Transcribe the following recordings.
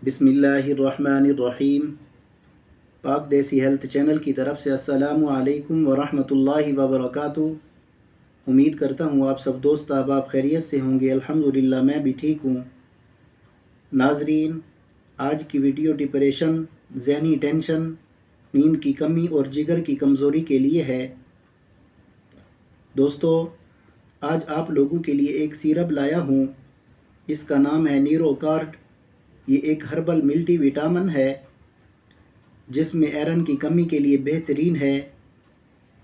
बिस्मिल्लाहिर्रहमानिर्रहीम। पाक देसी हेल्थ चैनल की तरफ से अस्सलामु अलैकुम वरहमतुल्लाहि वबरकातुहू। उम्मीद करता हूँ आप सब दोस्त अहबाब खैरियत से होंगे। अल्हम्दुलिल्लाह मैं भी ठीक हूँ। नाजरीन, आज की वीडियो डिप्रेशन, ज़हनी टेंशन, नींद की कमी और जिगर की कमज़ोरी के लिए है। दोस्तों, आज आप लोगों के लिए एक सिरप लाया हूँ। इसका नाम है न्यूरोकार्ड। ये एक हर्बल मल्टी विटामिन है जिसमें आयरन की कमी के लिए बेहतरीन है।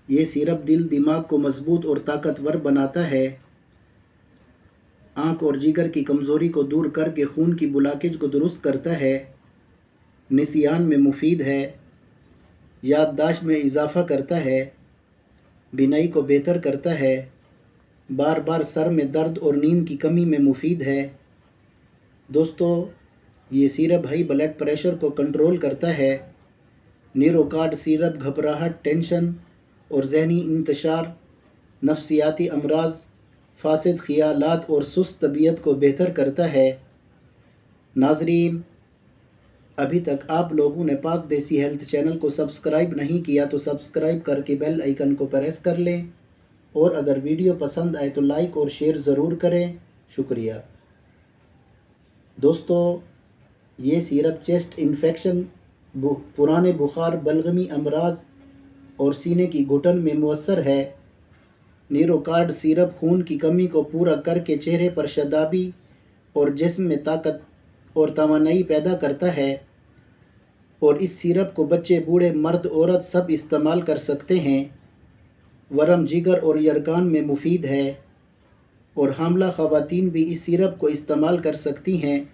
ये सिरप दिल दिमाग को मजबूत और ताकतवर बनाता है। आँख और जिगर की कमज़ोरी को दूर करके खून की ब्लॉकेज को दुरुस्त करता है। निसियान में मुफीद है। याददाश्त में इजाफ़ा करता है। बीनाई को बेहतर करता है। बार बार सर में दर्द और नींद की कमी में मुफीद है। दोस्तों, ये सिरप हाई ब्लड प्रेशर को कंट्रोल करता है। न्यूरोकार्ड सिरप घबराहट, टेंशन और ज़हनी इंतशार, नफ्सियाती अमराज, फासिद ख़यालात और सुस्त तबीयत को बेहतर करता है। नाजरीन, अभी तक आप लोगों ने पाक देसी हेल्थ चैनल को सब्सक्राइब नहीं किया तो सब्सक्राइब करके बेल आइकन को प्रेस कर लें, और अगर वीडियो पसंद आए तो लाइक और शेयर ज़रूर करें। शुक्रिया। दोस्तों, ये सिरप चेस्ट इन्फेक्शन, पुराने बुखार, बलगमी अमराज और सीने की घुटन में मुअस्सर है। न्यूरोकार्ड सिरप खून की कमी को पूरा करके चेहरे पर शदाबी और जिस्म में ताकत और तवानाई पैदा करता है। और इस सिरप को बच्चे, बूढ़े, मर्द, औरत सब इस्तेमाल कर सकते हैं। वरम, जिगर और यरकान में मुफीद है और हामला ख़वातीन भी इस सिरप को इस्तेमाल कर सकती हैं।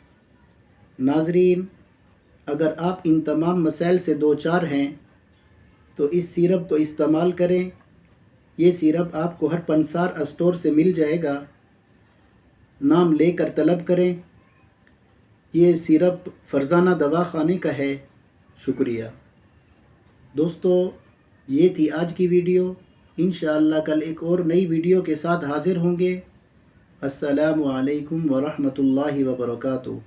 नाजरीन, अगर आप इन तमाम मसाइल से दो चार हैं तो इस सिरप को इस्तेमाल करें। ये सिरप आपको हर पंसार स्टोर से मिल जाएगा। नाम लेकर तलब करें। ये सिरप फरजाना दवा खाने का है। शुक्रिया। दोस्तों, ये थी आज की वीडियो। इंशाअल्लाह कल एक और नई वीडियो के साथ हाज़िर होंगे। अस्सलामु अलैकुम वरहमतुल्लाहि वबरकातुहू।